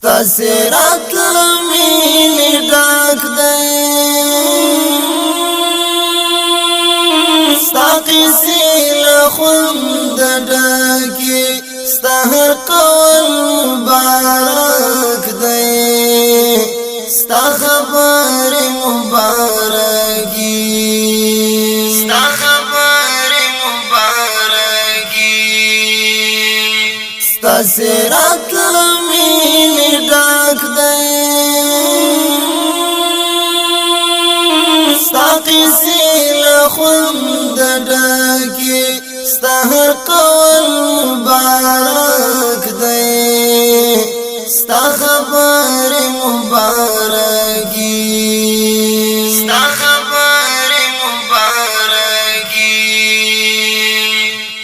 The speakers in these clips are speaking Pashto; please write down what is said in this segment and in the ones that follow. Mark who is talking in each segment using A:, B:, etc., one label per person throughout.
A: سرات لمینی ډاک دی ستا قصې له خوند ډکې ستا هر قول مبارک دی ستا خبرې مبارکي ستا خبرې مبارکي ستا سرات لمینی ډاک دی ستا قصې له خوند ډکې ستا هر قول مبارک دی ستا خبرې مبارکي ستا خبرې مبارکي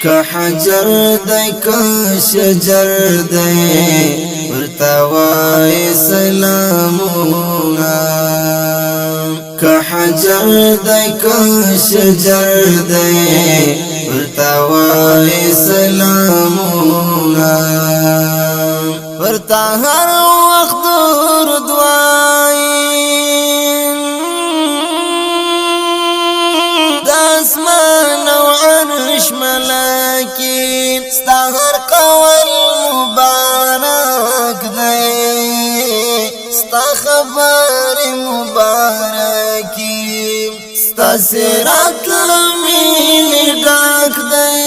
A: که حجر دی که شجر دی ورته وایې سلامونه که حجر دی که شجر دی ورته وایې سلامونه ورته هر وخت درود وایې د اسمان او عرش ملائکې ستا هر قول مبارک دی ستا خبرې مبارکي ستا سرات لمینی ډاک دی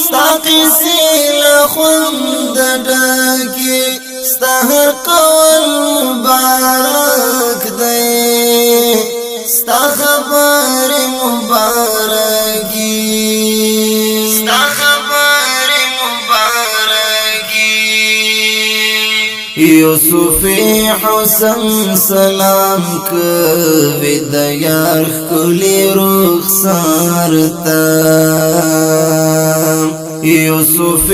A: ستا قصې له خوند ډکې ستا هر قول مبارک دی ستا خبرې مبارکي ستا خبرې مبارکي یوسف حسن سلام کوي د یار ښکلي رخسار ته یوسف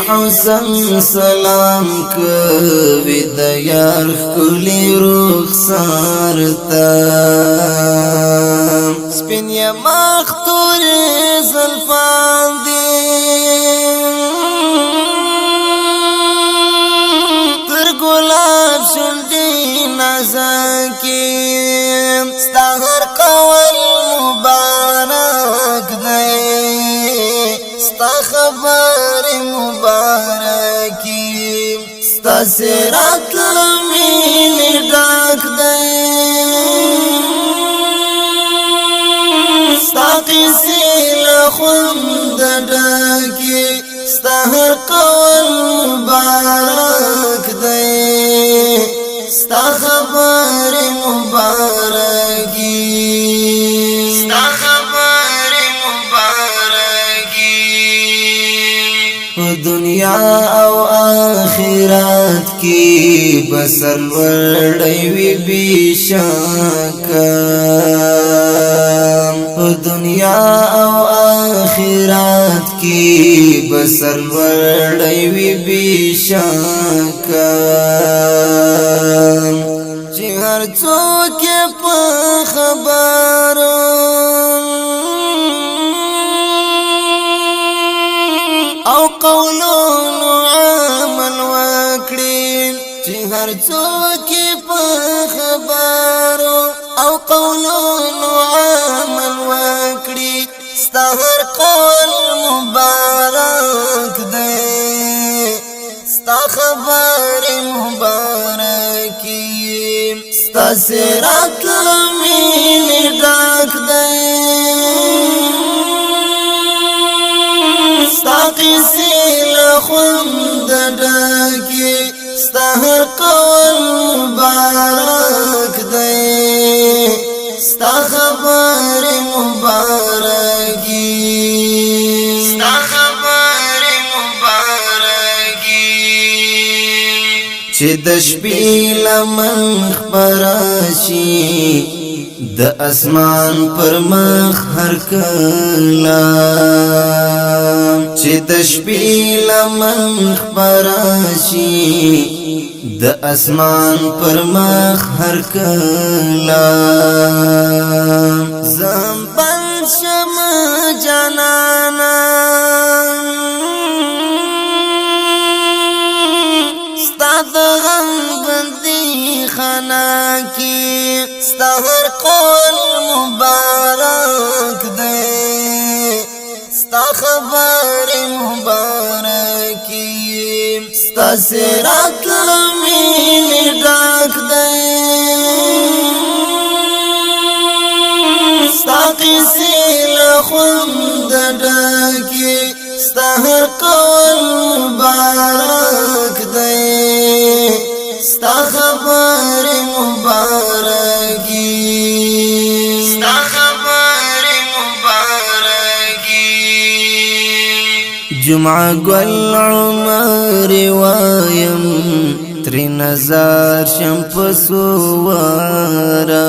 A: حسن سلام کوي د یار ښکلي رخسار ته سپین یې مخ تورې زلفان دي تر ګلاب شونډې نازکې ستا هر قول مبارک دی ستا خبرې مبارکي ستا سرات لمینی ډاک دی ستا قصې له خوند ډکې ستا هر قول مبارک دی ستا خبرې مبارکي ستا خبرې مبارکي دنیا او آخرت کی بسر وړی وی بشکا دنیا او آخرت کی بسر وړی وی بشکا چې هر څوک په خبرو او قولونو عمل وکړي چې هر څوک په خبرو او قولونو عمل وکړي ستا هر قول مبارک دی ستا خبرې مبارکي ستا سرات لمینی ډاک دی ستا قصې له خوند ډکې ستا هر قول مبارک دی ستا خبرې مبارکي ستا خبرې مبارکي چې د شپې لمن خپره شي د اسمان پر مخ هر کله چې د شپې لمن خپره شي د اسمان پر مخ هر کله زم بل شم جانانا سنا کی ستا هر قول مبارک دے ستا خبر مبارکی ستا سرات لمین ڈاک دے ستا قسی لخوند ڈاکی ستا هر قول مبارک دے ستا خبر مبارکی ستا خبر مبارکی جمعہ گل عمر وایم تری نظر شمپ سوارا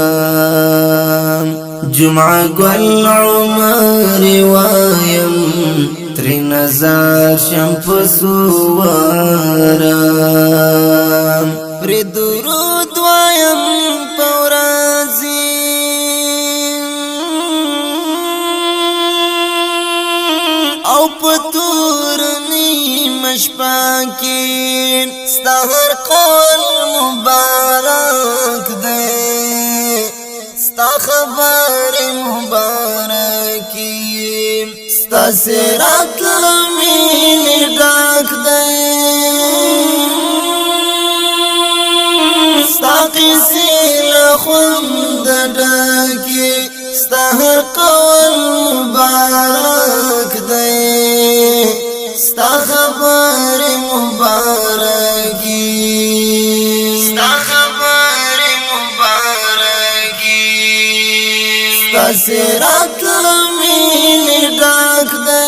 A: جمعہ گل عمر وایم تری نظر شمپ سوارا پر درود وایم پورازی او پتور نیمش پاکین ستا هر قول مبارک دے ستا خبر مبارکی ستا سرات لمین ڈاک دے ستا قسی لخوند ڈاکی ستا هر قول مبارک دے ستا خبر مبارکی ستا خبر مبارکی ستا سرات لمین ڈاک دے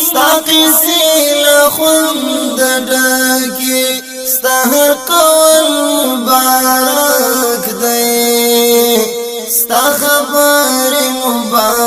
A: ستا قسی لخوند ڈاکی ستا هر قول مبارک دے ستا خبر مبارک